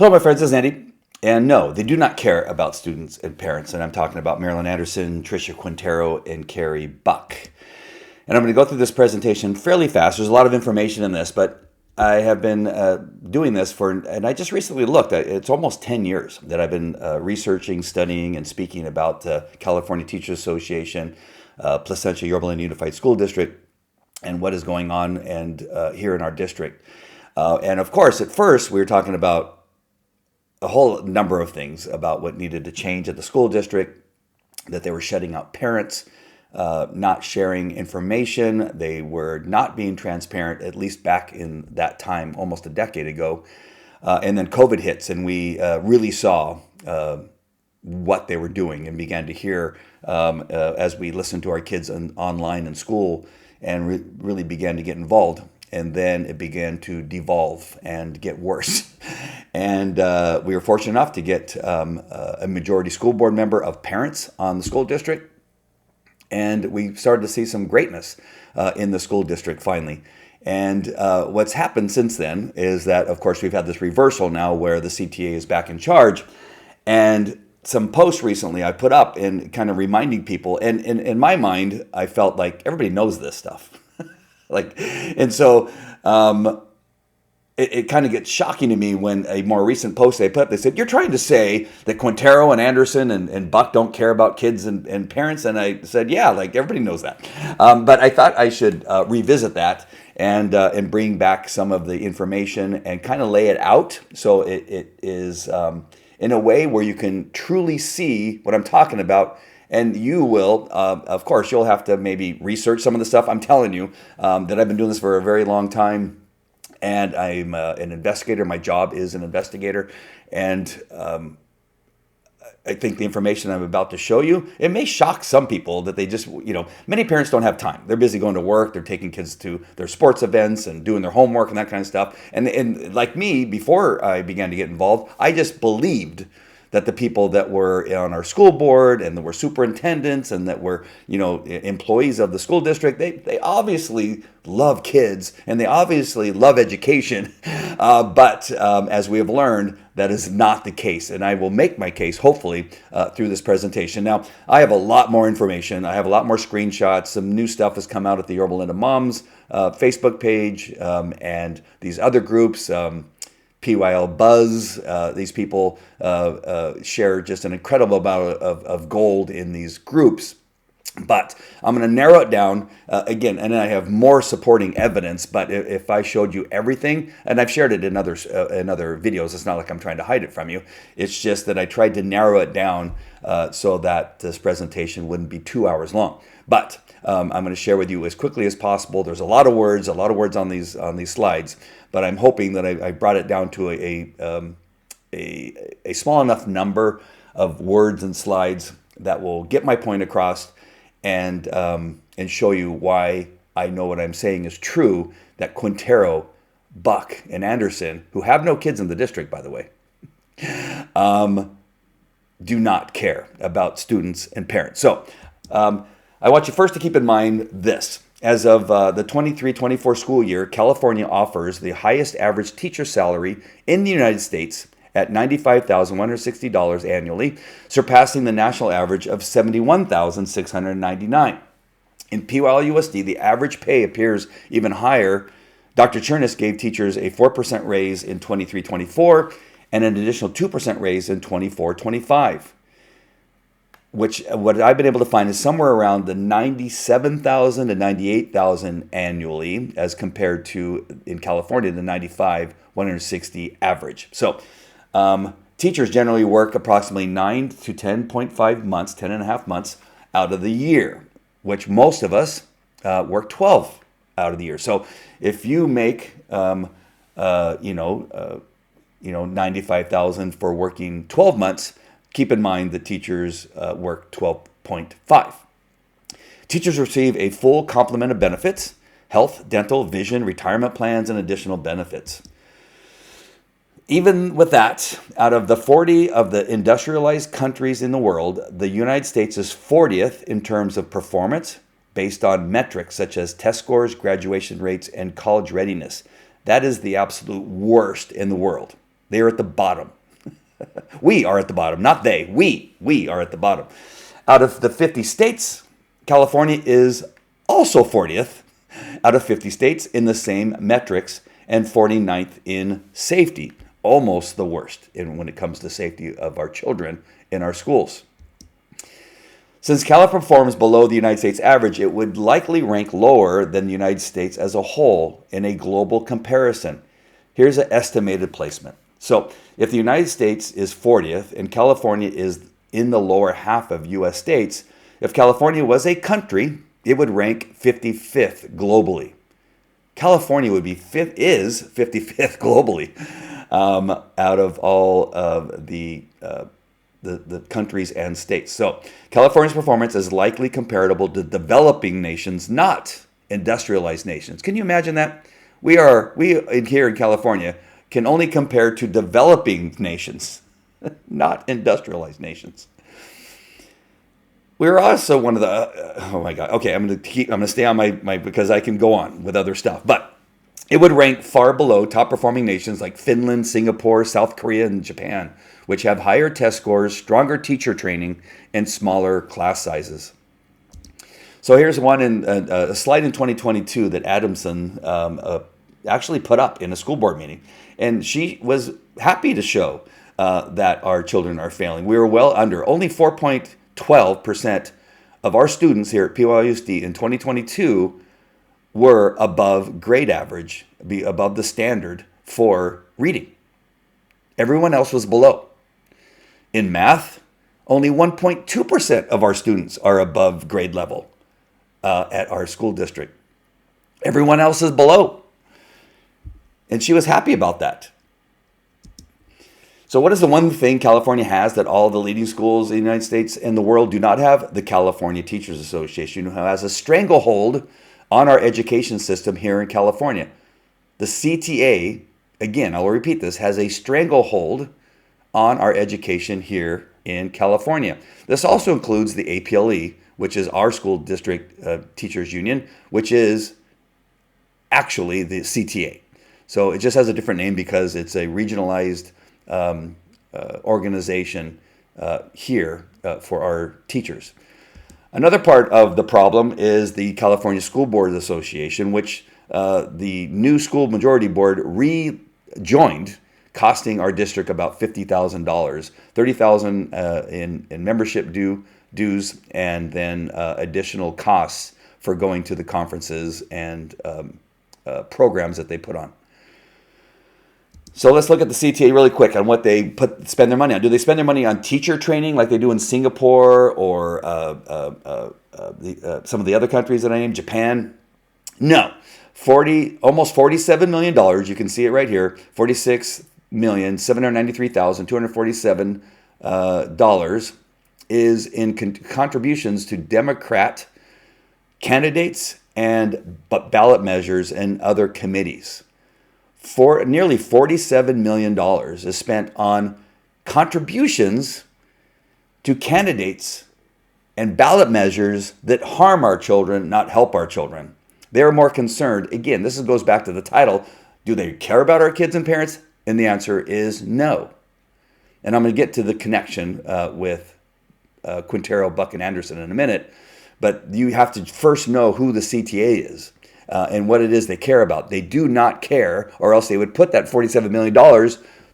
Hello, my friends. This is Andy. And no, they do not care about students and parents. And I'm talking about Marilyn Anderson, Tricia Quintero, and Carrie Buck. And I'm going to go through this presentation fairly fast. There's a lot of information in this, but I have been doing this and I just recently looked. It's almost 10 years that I've been researching, studying, and speaking about the California Teachers Association, Placentia, Yorba Unified School District, and what is going on here in our district. And of course, at first, we were talking about a whole number of things about what needed to change at the school district, that they were shutting out parents, not sharing information. They were not being transparent, at least back in that time, almost a decade ago. And then COVID hits, and we really saw what they were doing and began to hear as we listened to our kids online in school and really began to get involved. And then it began to devolve and get worse. And we were fortunate enough to get a majority school board member of parents on the school district. And we started to see some greatness in the school district finally. And what's happened since then is that, of course, we've had this reversal now where the CTA is back in charge. And some posts recently I put up and kind of reminding people. And in my mind, I felt like everybody knows this stuff. And so it kind of gets shocking to me when a more recent post they put up, they said, "You're trying to say that Quintero and Anderson and Buck don't care about kids and parents." And I said, yeah, like everybody knows that. But I thought I should revisit that and bring back some of the information and kind of lay it out so it is in a way where you can truly see what I'm talking about. And you will, of course, you'll have to maybe research some of the stuff. I'm telling you that I've been doing this for a very long time, and I'm an investigator. My job is an investigator, and I think the information I'm about to show you, it may shock some people that they just, many parents don't have time. They're busy going to work. They're taking kids to their sports events and doing their homework and that kind of stuff. And like me, before I began to get involved, I just believed that the people that were on our school board and that were superintendents and that were, employees of the school district, they obviously love kids and they obviously love education. But as we have learned, that is not the case. And I will make my case, hopefully, through this presentation. Now, I have a lot more information. I have a lot more screenshots. Some new stuff has come out at the Yorba Linda Moms Facebook page and these other groups. PYL Buzz, these people share just an incredible amount of gold in these groups. But I'm going to narrow it down again, and I have more supporting evidence. But if I showed you everything, and I've shared it in other videos, it's not like I'm trying to hide it from you. It's just that I tried to narrow it down so that this presentation wouldn't be 2 hours long. But I'm going to share with you as quickly as possible. There's a lot of words on these slides, but I'm hoping that I brought it down to a small enough number of words and slides that will get my point across and show you why I know what I'm saying is true, that Quintero, Buck, and Anderson, who have no kids in the district, by the way, do not care about students and parents. So I want you first to keep in mind this. As of the 23-24 school year, California offers the highest average teacher salary in the United States at $95,160 annually, surpassing the national average of $71,699. In PYL-USD, the average pay appears even higher. Dr. Cherniss gave teachers a 4% raise in 23-24 and an additional 2% raise in 24-25. Which what I've been able to find is somewhere around the $97,000 to $98,000 annually, as compared to in California the $95,160 average. So teachers generally work approximately 9 to 10.5 months, 10 and a half months out of the year, which most of us work 12 out of the year. So if you make $95,000 for working 12 months. Keep in mind that teachers work 12.5. Teachers receive a full complement of benefits: health, dental, vision, retirement plans, and additional benefits. Even with that, out of the 40 of the industrialized countries in the world, the United States is 40th in terms of performance based on metrics such as test scores, graduation rates, and college readiness. That is the absolute worst in the world. They are at the bottom. We are at the bottom, not they. We are at the bottom. Out of the 50 states, California is also 40th out of 50 states in the same metrics and 49th in safety. Almost the worst when it comes to safety of our children in our schools. Since Cali performs below the United States average, it would likely rank lower than the United States as a whole in a global comparison. Here's an estimated placement. So if the United States is 40th and California is in the lower half of U.S. states, if California was a country, it would rank 55th globally. California would be 55th globally out of all of the countries and states. So California's performance is likely comparable to developing nations, not industrialized nations. Can you imagine that? We here in California can only compare to developing nations, not industrialized nations. We're also one of the, oh my God. Okay, I'm going to stay on my, because I can go on with other stuff, but it would rank far below top performing nations like Finland, Singapore, South Korea, and Japan, which have higher test scores, stronger teacher training, and smaller class sizes. So here's one in a slide in 2022 that Adamson actually put up in a school board meeting. And she was happy to show that our children are failing. We were well under. Only 4.12% of our students here at PYUSD in 2022 were above grade average, above the standard for reading. Everyone else was below. In math, only 1.2% of our students are above grade level at our school district. Everyone else is below. And she was happy about that. So what is the one thing California has that all the leading schools in the United States and the world do not have? The California Teachers Association, who has a stranglehold on our education system here in California. The CTA, again, I'll repeat this, has a stranglehold on our education here in California. This also includes the APLE, which is our school district teachers union, which is actually the CTA. So it just has a different name because it's a regionalized organization here for our teachers. Another part of the problem is the California School Board Association, which the new school majority board rejoined, costing our district about $50,000, $30,000 in membership dues, and then additional costs for going to the conferences and programs that they put on. So let's look at the CTA really quick on what they spend their money on. Do they spend their money on teacher training like they do in Singapore or some of the other countries that I named, Japan? No. Almost $47 million. You can see it right here. $46,793,247 is in contributions to Democrat candidates and ballot measures and other committees. For nearly $47 million is spent on contributions to candidates and ballot measures that harm our children, not help our children. They're more concerned. Again, this goes back to the title. Do they care about our kids and parents? And the answer is no. And I'm going to get to the connection with Quintero, Buck, and Anderson in a minute. But you have to first know who the CTA is. And what it is they care about. They do not care, or else they would put that $47 million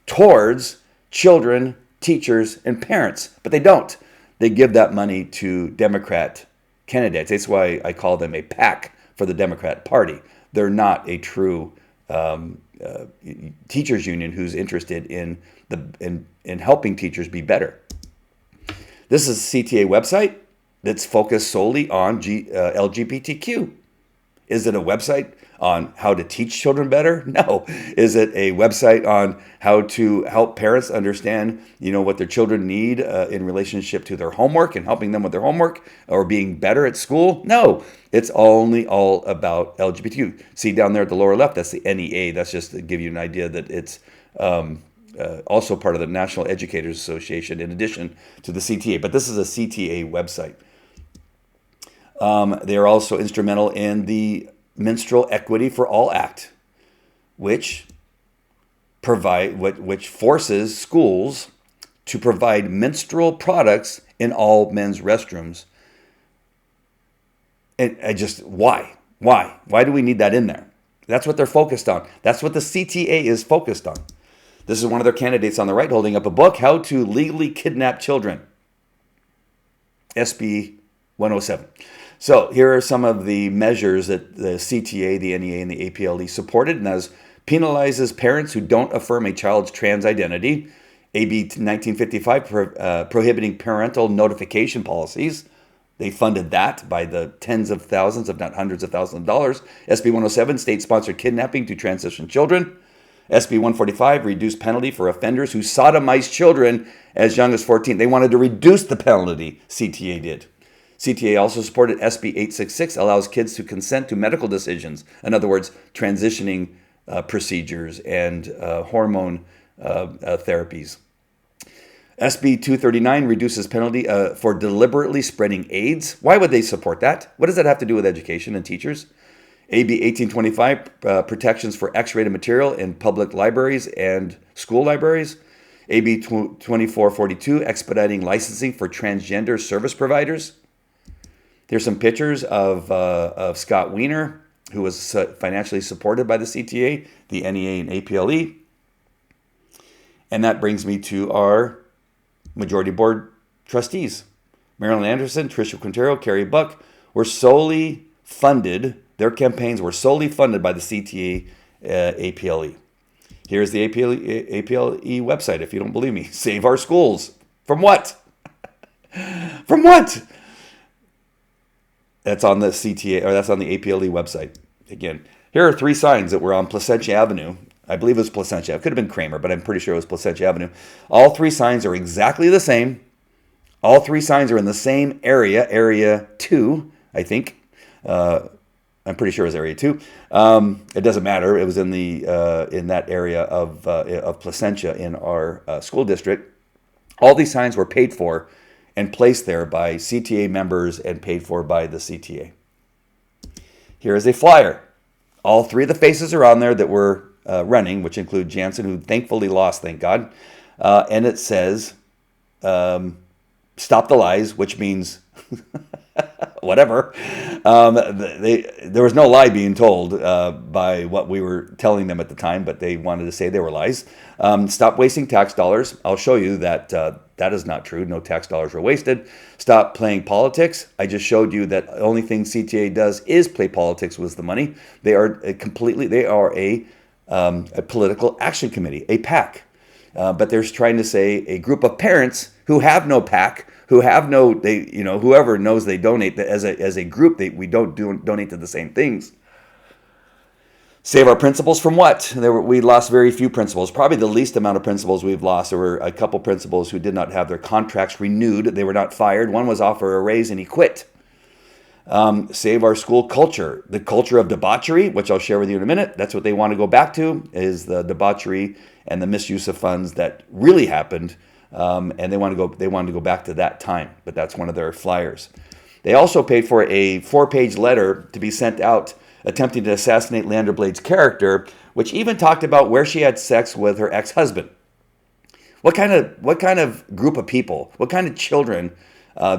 towards children, teachers, and parents. But they don't. They give that money to Democrat candidates. That's why I call them a PAC for the Democrat Party. They're not a true teachers union who's interested in helping teachers be better. This is a CTA website that's focused solely on LGBTQ. Is it a website on how to teach children better? No. Is it a website on how to help parents understand, what their children need in relationship to their homework and helping them with their homework or being better at school? No. It's only all about LGBTQ. See down there at the lower left, that's the NEA. That's just to give you an idea that it's also part of the National Educators Association in addition to the CTA. But this is a CTA website. They are also instrumental in the Menstrual Equity for All Act, which which forces schools to provide menstrual products in all men's restrooms. And why? Why do we need that in there? That's what they're focused on. That's what the CTA is focused on. This is one of their candidates on the right holding up a book, How to Legally Kidnap Children, SB 107. So here are some of the measures that the CTA, the NEA, and the APLE supported, and as penalizes parents who don't affirm a child's trans identity. AB 1955 prohibiting parental notification policies. They funded that by the tens of thousands, if not hundreds of thousands of dollars. SB 107, state-sponsored kidnapping to transition children. SB 145, reduced penalty for offenders who sodomize children as young as 14. They wanted to reduce the penalty, CTA did. CTA also supported SB 866, allows kids to consent to medical decisions. In other words, transitioning procedures and hormone therapies. SB 239 reduces penalty for deliberately spreading AIDS. Why would they support that? What does that have to do with education and teachers? AB 1825, protections for X-rated material in public libraries and school libraries. AB 2442, expediting licensing for transgender service providers. Here's some pictures of Scott Wiener, who was financially supported by the CTA, the NEA, and APLE. And that brings me to our majority board trustees. Marilyn Anderson, Tricia Quintero, Carrie Buck were solely funded, their campaigns were solely funded by the CTA APLE. Here's the APLE website, if you don't believe me. Save our schools. From what? From what? That's on the CTA, or that's on the APLE website. Again, here are 3 signs that were on Placentia Avenue. I believe it was Placentia. It could have been Kramer, but I'm pretty sure it was Placentia Avenue. All 3 signs are exactly the same. All 3 signs are in the same area, Area 2, I think. I'm pretty sure it was Area 2. It doesn't matter. It was in that area of Placentia in our school district. All these signs were paid for and placed there by CTA members and paid for by the CTA. Here is a flyer. All 3 of the faces are on there that were running, which include Jansen, who thankfully lost, thank God. And it says, stop the lies, which means whatever. There was no lie being told by what we were telling them at the time, but they wanted to say they were lies. Stop wasting tax dollars. I'll show you that that is not true. No tax dollars were wasted. Stop playing politics. I just showed you that the only thing CTA does is play politics with the money. They are a political action committee, a PAC. But they're trying to say a group of parents who have no PAC, who have no, whoever knows they donate, that as a group, we don't donate to the same things. Save our principals from what? We lost very few principals. Probably the least amount of principals we've lost. There were a couple principals who did not have their contracts renewed. They were not fired. One was offered a raise and he quit. Save our school culture. The culture of debauchery, which I'll share with you in a minute. That's what they want to go back to, is the debauchery and the misuse of funds that really happened. And they wanted to go back to that time, but that's one of their flyers. They also paid for a 4-page letter to be sent out attempting to assassinate Leandra Blade's character, which even talked about where she had sex with her ex-husband. What kind of group of people, what kind of children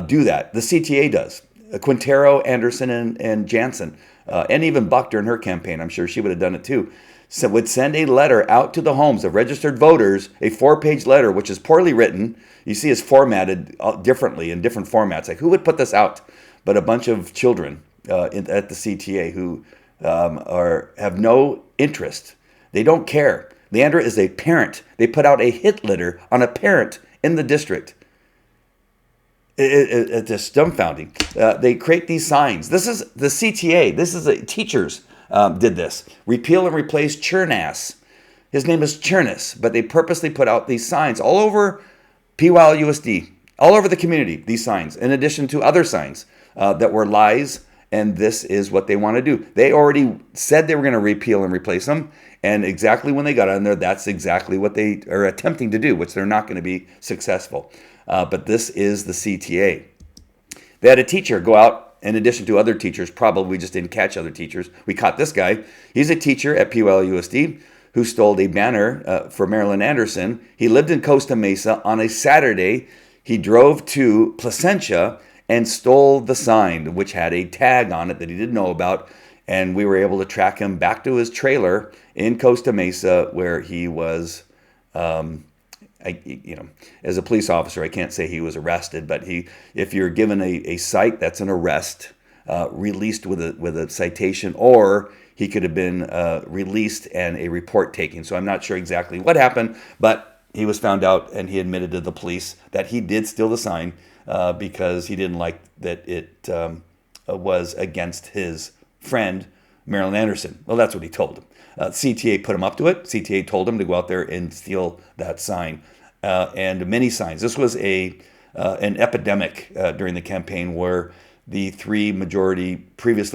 do that? The CTA does. Quintero, Anderson, and Jansen, and even Buck during her campaign. I'm sure she would have done it too. So would send a letter out to the homes of registered voters, a 4-page letter, which is poorly written. You see it's formatted differently in different formats. Like, who would put this out? But a bunch of children at the CTA who have no interest. They don't care. Leandra is a parent. They put out a hit letter on a parent in the district. It's just dumbfounding. They create these signs. This is the CTA. This is teachers did this. Repeal and replace Cherniss. His name is Cherniss, but they purposely put out these signs all over PYLUSD, all over the community, these signs, in addition to other signs that were lies, and this is what they want to do. They already said they were going to repeal and replace them, and exactly when they got on there, that's exactly what they are attempting to do, which they're not going to be successful. But this is the CTA. They had a teacher go out, in addition to other teachers, probably we just didn't catch other teachers. We caught this guy. He's a teacher at PYLUSD, who stole a banner for Marilyn Anderson. He lived in Costa Mesa. On a Saturday, he drove to Placentia and stole the sign, which had a tag on it that he didn't know about. And we were able to track him back to his trailer in Costa Mesa, where he was, as a police officer, I can't say he was arrested, but if you're given a cite, that's an arrest, released with a citation, or he could have been released and a report taken. So I'm not sure exactly what happened, but he was found out and he admitted to the police that he did steal the sign because he didn't like that it was against his friend, Marilyn Anderson. Well, that's what he told him. CTA put him up to it. CTA told him to go out there and steal that sign and many signs. This was an epidemic during the campaign where the three previous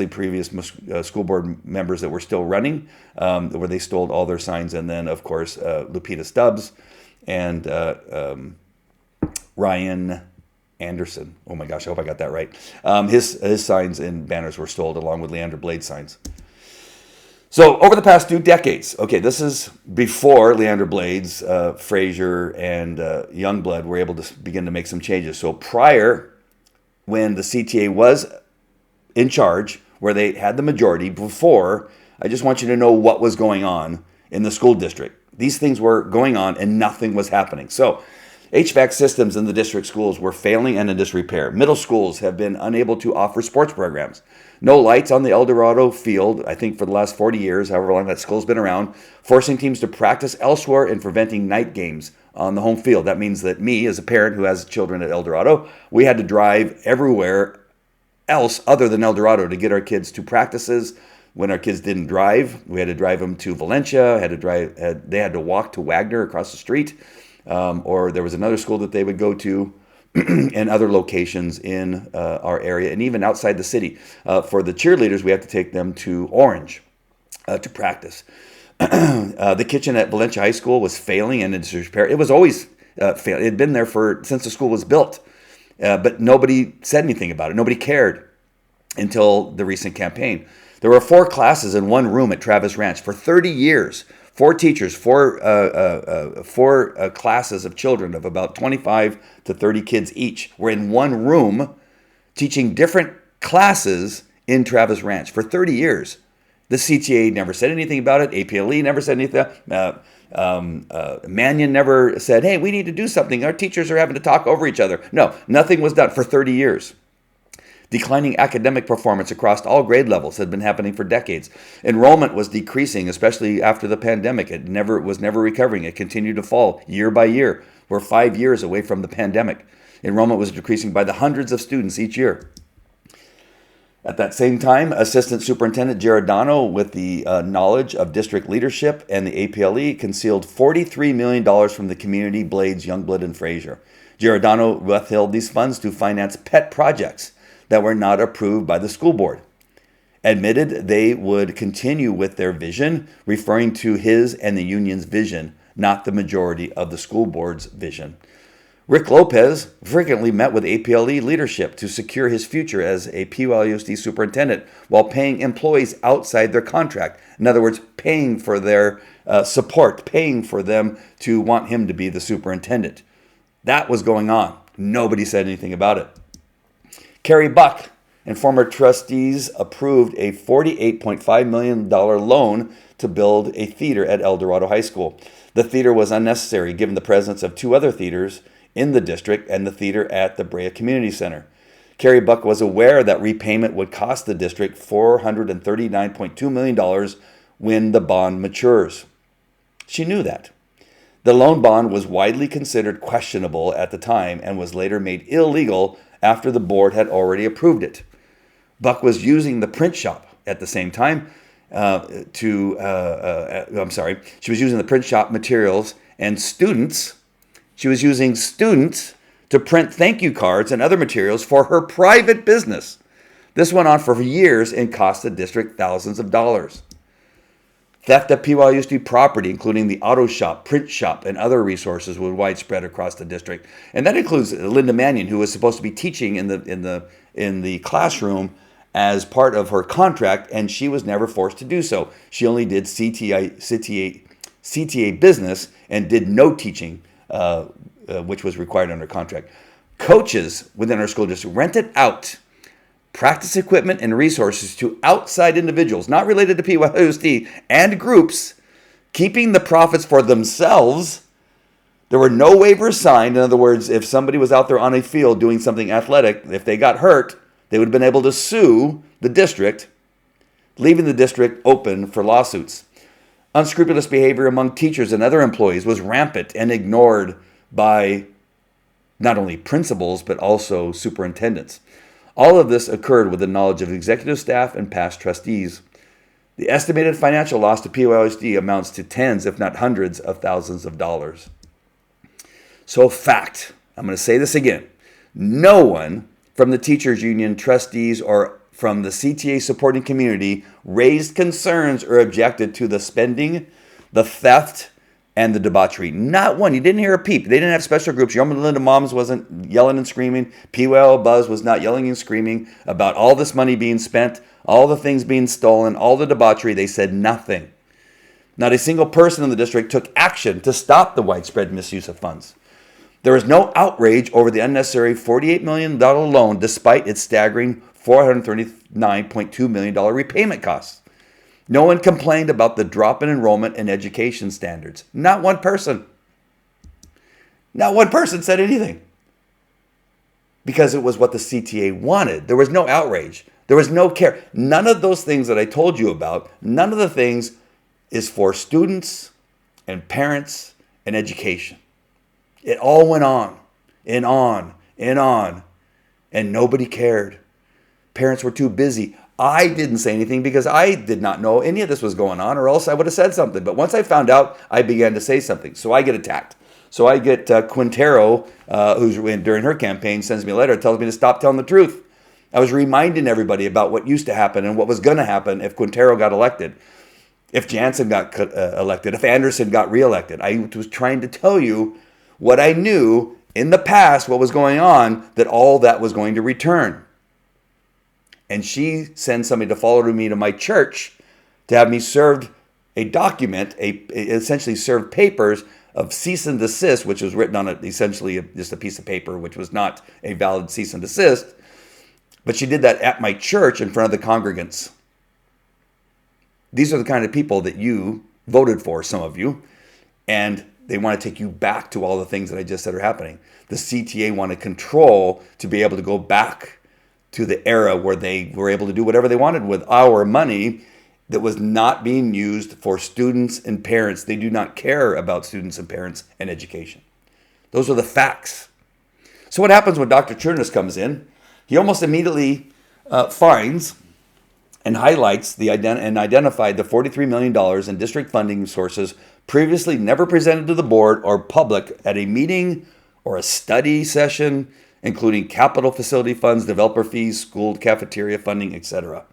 school board members that were still running, where they stole all their signs, and then, of course, Lupita Stubbs and Ryan Anderson. Oh my gosh, I hope I got that right. His signs and banners were stolen along with Leander Blade's signs. So over the past 2 decades, okay, this is before Leander Blades, Frazier, and Youngblood were able to begin to make some changes. So prior, when the CTA was in charge, where they had the majority, before, I just want you to know what was going on in the school district. These things were going on and nothing was happening. So HVAC systems in the district schools were failing and in disrepair. Middle schools have been unable to offer sports programs. No lights on the El Dorado field, I think for the last 40 years, however long that school's been around, forcing teams to practice elsewhere and preventing night games on the home field. That means that me, as a parent who has children at El Dorado, we had to drive everywhere else other than El Dorado to get our kids to practices. When our kids didn't drive, we had to drive them to Valencia, they had to walk to Wagner across the street, or there was another school that they would go to, and other locations in our area, and even outside the city. For the cheerleaders, we have to take them to Orange to practice. The kitchen at Valencia High School was failing and in disrepair. It was always failing. It had been there since the school was built, but nobody said anything about it. Nobody cared until the recent campaign. There were 4 classes in one room at Travis Ranch for 30 years. 4 teachers, four classes of children of about 25 to 30 kids each were in one room teaching different classes in Travis Ranch for 30 years. The CTA never said anything about it. APLE never said anything. Mannion never said, hey, we need to do something. Our teachers are having to talk over each other. No, nothing was done for 30 years. Declining academic performance across all grade levels had been happening for decades. Enrollment was decreasing, especially after the pandemic. It was never recovering. It continued to fall year by year. We're 5 years away from the pandemic. Enrollment was decreasing by the hundreds of students each year. At that same time, Assistant Superintendent Giordano, with the knowledge of district leadership and the APLE, concealed $43 million from the community, Blades, Youngblood, and Frazier. Giordano withheld these funds to finance pet projects that were not approved by the school board. Admitted they would continue with their vision, referring to his and the union's vision, not the majority of the school board's vision. Rick Lopez frequently met with APLE leadership to secure his future as a PYUSD superintendent while paying employees outside their contract. In other words, paying for their support, paying for them to want him to be the superintendent. That was going on. Nobody said anything about it. Kerry Buck and former trustees approved a $48.5 million loan to build a theater at El Dorado High School. The theater was unnecessary given the presence of 2 other theaters in the district and the theater at the Brea Community Center. Kerry Buck was aware that repayment would cost the district $439.2 million when the bond matures. She knew that. The loan bond was widely considered questionable at the time and was later made illegal after the board had already approved it. Buck was using the print shop at the same time she was using the print shop materials and students. She was using students to print thank you cards and other materials for her private business. This went on for years and cost the district thousands of dollars. Theft of PYUSD property, including the auto shop, print shop, and other resources, was widespread across the district, and that includes Linda Mannion, who was supposed to be teaching in the classroom as part of her contract, and she was never forced to do so. She only did CTA CTA business and did no teaching, which was required under contract. Coaches within our school district rented out practice equipment and resources to outside individuals, not related to PYUSD, and groups, keeping the profits for themselves. There were no waivers signed. In other words, if somebody was out there on a field doing something athletic, if they got hurt, they would have been able to sue the district, leaving the district open for lawsuits. Unscrupulous behavior among teachers and other employees was rampant and ignored by not only principals, but also superintendents. All of this occurred with the knowledge of executive staff and past trustees. The estimated financial loss to PYUSD amounts to tens, if not hundreds, of thousands of dollars. So fact, I'm going to say this again. No one from the teachers union, trustees, or from the CTA supporting community raised concerns or objected to the spending, the theft, and the debauchery. Not one. You didn't hear a peep. They didn't have special groups. Yorba Linda Moms wasn't yelling and screaming. PYL Buzz was not yelling and screaming about all this money being spent, all the things being stolen, all the debauchery. They said nothing. Not a single person in the district took action to stop the widespread misuse of funds. There was no outrage over the unnecessary $48 million loan despite its staggering $439.2 million repayment costs. No one complained about the drop in enrollment and education standards. Not one person. Not one person said anything. Because it was what the CTA wanted. There was no outrage. There was no care. None of those things that I told you about, none of the things is for students and parents and education. It all went on and on and on, and nobody cared. Parents were too busy. I didn't say anything because I did not know any of this was going on, or else I would have said something. But once I found out, I began to say something. So I get attacked. So I get Quintero, who's during her campaign, sends me a letter, tells me to stop telling the truth. I was reminding everybody about what used to happen and what was going to happen if Quintero got elected, if Jansen got elected, if Anderson got reelected. I was trying to tell you what I knew in the past, what was going on, that all that was going to return. And she sends somebody to follow me to my church to have me served a document, essentially served papers of cease and desist, which was written on essentially just a piece of paper, which was not a valid cease and desist. But she did that at my church in front of the congregants. These are the kind of people that you voted for, some of you, and they want to take you back to all the things that I just said are happening. The CTA wanted control to be able to go back to the era where they were able to do whatever they wanted with our money that was not being used for students and parents. They do not care about students and parents and education. Those are the facts. So what happens when Dr. Cherniss comes in? He almost immediately finds and highlights and identified the $43 million in district funding sources previously never presented to the board or public at a meeting or a study session, including capital facility funds, developer fees, school cafeteria funding, etc.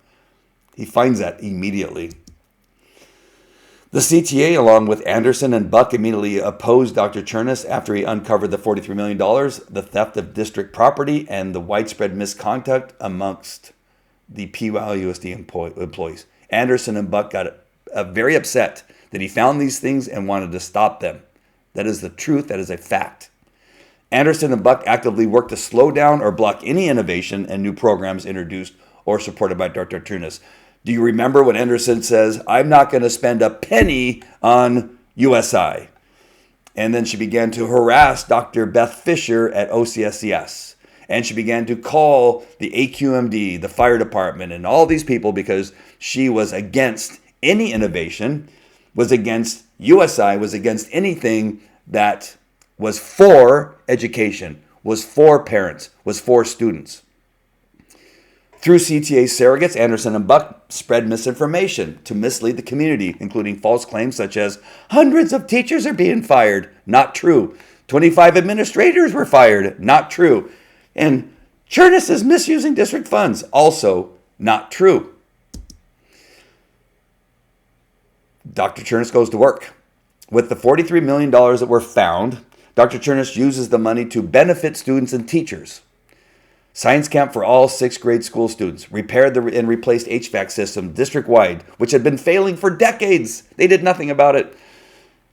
He finds that immediately. The CTA, along with Anderson and Buck, immediately opposed Dr. Cherniss after he uncovered the $43 million, the theft of district property, and the widespread misconduct amongst the PYUSD employees. Anderson and Buck got very upset that he found these things and wanted to stop them. That is the truth. That is a fact. Anderson and Buck actively worked to slow down or block any innovation and new programs introduced or supported by Dr. Cherniss. Do you remember when Anderson says, "I'm not going to spend a penny on USI"? And then she began to harass Dr. Beth Fisher at OCSCS. And she began to call the AQMD, the fire department, and all these people because she was against any innovation, was against USI, was against anything that was for education, was for parents, was for students. Through CTA surrogates, Anderson and Buck spread misinformation to mislead the community, including false claims such as hundreds of teachers are being fired. Not true. 25 administrators were fired. Not true. And Cherniss is misusing district funds. Also not true. Dr. Cherniss goes to work. With the $43 million that were found, Dr. Cherniss uses the money to benefit students and teachers. Science camp for all 6th grade school students. Repaired and replaced HVAC system district-wide, which had been failing for decades. They did nothing about it.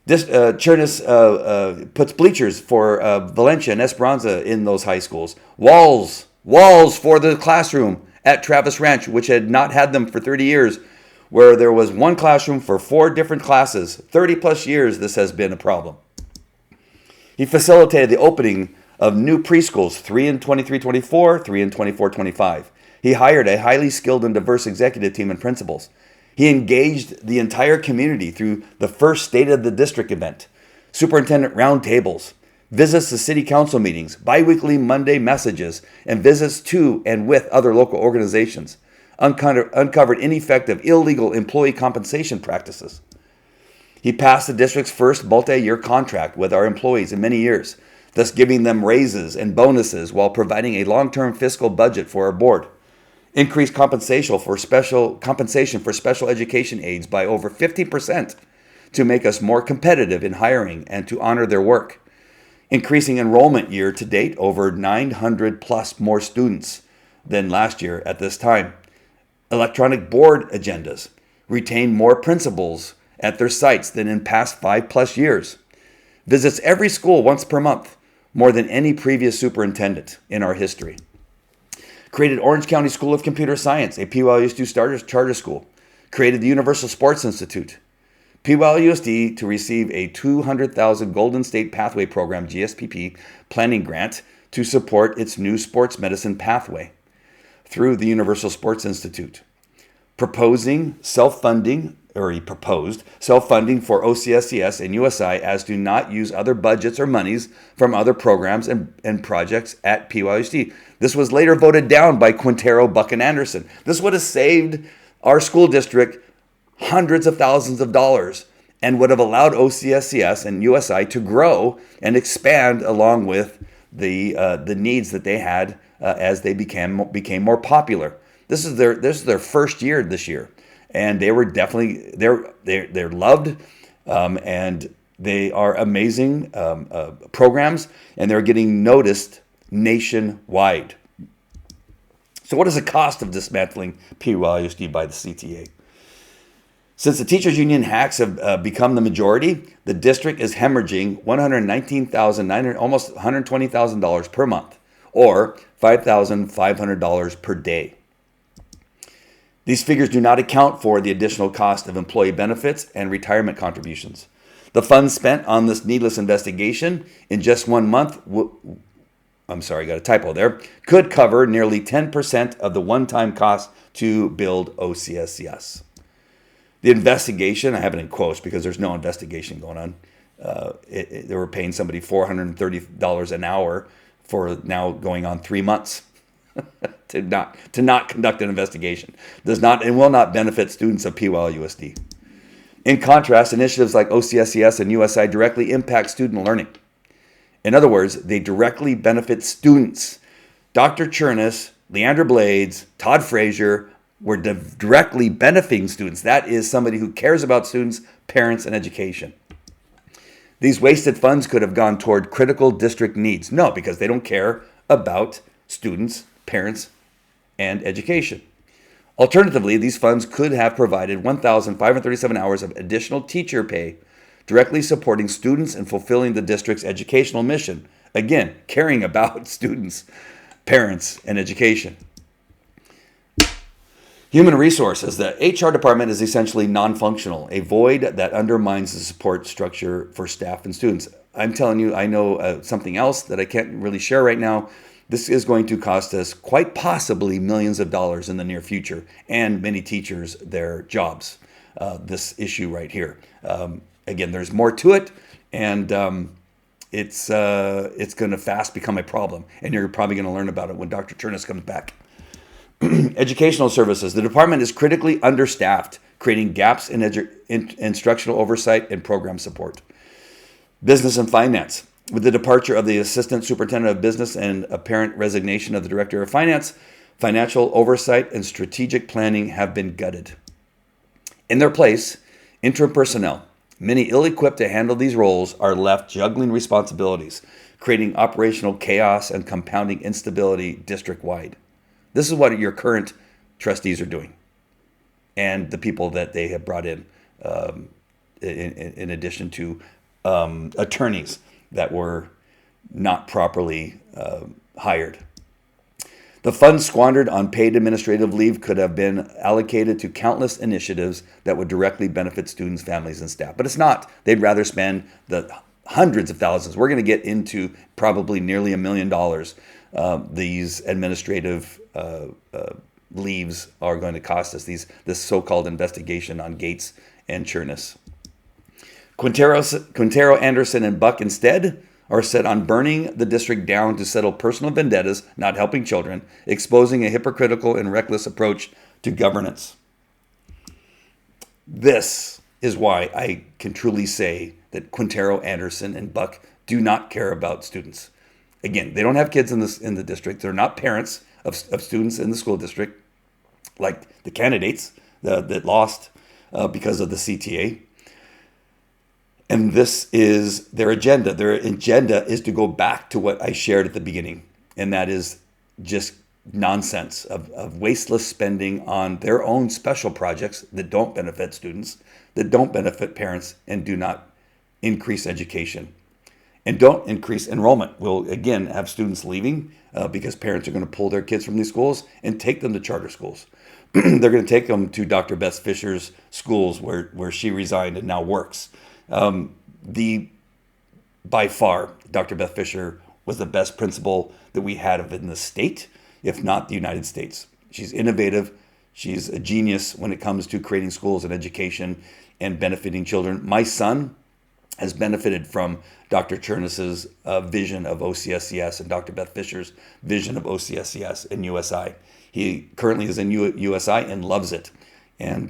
Cherniss puts bleachers for Valencia and Esperanza in those high schools. Walls for the classroom at Travis Ranch, which had not had them for 30 years, where there was one classroom for 4 different classes. 30 plus years this has been a problem. He facilitated the opening of new preschools, 3 in 23-24, 3 in 24-25. He hired a highly skilled and diverse executive team and principals. He engaged the entire community through the first State of the District event, superintendent roundtables, visits to city council meetings, biweekly Monday messages, and visits to and with other local organizations. Uncovered ineffective illegal employee compensation practices. He passed the district's first multi-year contract with our employees in many years, thus giving them raises and bonuses while providing a long-term fiscal budget for our board. Increased compensation for special education aides by over 50% to make us more competitive in hiring and to honor their work. Increasing enrollment year to date, over 900 plus more students than last year at this time. Electronic board agendas retain more principals at their sites than in past 5+ years. Visits every school once per month, more than any previous superintendent in our history. Created Orange County School of Computer Science, a PYUSD charter school. Created the Universal Sports Institute. PYUSD to receive a $200,000 Golden State Pathway Program GSPP planning grant to support its new sports medicine pathway through the Universal Sports Institute. He proposed self-funding for OCSCS and USI as do not use other budgets or monies from other programs and projects at PYUSD. This was later voted down by Quintero, Buck, and Anderson. This would have saved our school district hundreds of thousands of dollars and would have allowed OCSCS and USI to grow and expand along with the needs that they had as they became more popular. This is their first year this year, and they were definitely they're loved, and they are amazing programs, and they're getting noticed nationwide. So, what is the cost of dismantling PYUSD by the CTA? Since the teachers union hacks have become the majority, the district is hemorrhaging $119,900, almost $120,000 per month, or $5,500 per day. These figures do not account for the additional cost of employee benefits and retirement contributions. The funds spent on this needless investigation in just 1 month, I got a typo there, could cover nearly 10% of the one-time cost to build OCSCS. The investigation, I have it in quotes because there's no investigation going on. They were paying somebody $430 an hour for now going on 3 months to not conduct an investigation. Does not and will not benefit students of PYUSD. In contrast, initiatives like OCSCS and USI directly impact student learning. In other words, they directly benefit students. Dr. Cherniss, Leandra Blades, Todd Frazier were directly benefiting students. That is somebody who cares about students, parents, and education. These wasted funds could have gone toward critical district needs. No, because they don't care about students, parents, and education. Alternatively, these funds could have provided 1,537 hours of additional teacher pay, directly supporting students and fulfilling the district's educational mission. Again, caring about students, parents, and education. Human resources. The HR department is essentially non-functional, a void that undermines the support structure for staff and students. I'm telling you, I know something else that I can't really share right now. This is going to cost us quite possibly millions of dollars in the near future and many teachers their jobs. This issue right here. Again, there's more to it, and it's going to fast become a problem. And you're probably going to learn about it when Dr. Cherniss comes back. Educational services. The department is critically understaffed, creating gaps in instructional oversight and program support. Business and finance. With the departure of the assistant superintendent of business and apparent resignation of the director of finance, financial oversight and strategic planning have been gutted. In their place, interim personnel, many ill-equipped to handle these roles, are left juggling responsibilities, creating operational chaos and compounding instability district-wide. This is what your current trustees are doing and the people that they have brought in. in addition to attorneys that were not properly hired. The funds squandered on paid administrative leave could have been allocated to countless initiatives that would directly benefit students, families, and staff. But it's not. They'd rather spend the hundreds of thousands. We're going to get into probably nearly $1 million. These administrative leaves are going to cost us, this so-called investigation on Gates and Cherniss. Quintero, Anderson, and Buck instead are set on burning the district down to settle personal vendettas, not helping children, exposing a hypocritical and reckless approach to governance. This is why I can truly say that Quintero, Anderson, and Buck do not care about students. Again, they don't have kids in the district. They're not parents of students in the school district, like the candidates that lost because of the CTA. And this is their agenda. Their agenda is to go back to what I shared at the beginning, and that is just nonsense of wasteless spending on their own special projects that don't benefit students, that don't benefit parents, and do not increase education, and don't increase enrollment. We'll, again, have students leaving because parents are going to pull their kids from these schools and take them to charter schools. They're going to take them to Dr. Beth Fisher's schools where she resigned and now works. By far, Dr. Beth Fisher was the best principal that we had in the state, if not the United States. She's innovative. She's a genius when it comes to creating schools and education and benefiting children. My son has benefited from Dr. Cherniss's vision of OCSCS and Dr. Beth Fisher's vision of OCSCS in USI. He currently is in USI and loves it. And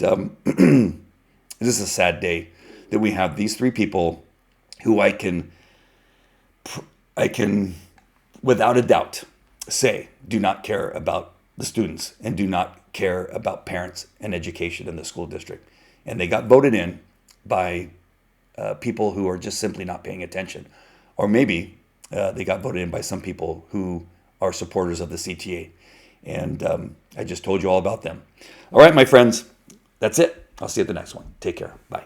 this is a sad day that we have these three people who I can, without a doubt, say do not care about the students and do not care about parents and education in the school district. And they got voted in by people who are just simply not paying attention. Or maybe they got voted in by some people who are supporters of the CTA. And I just told you all about them. All right, my friends, that's it. I'll see you at the next one. Take care. Bye.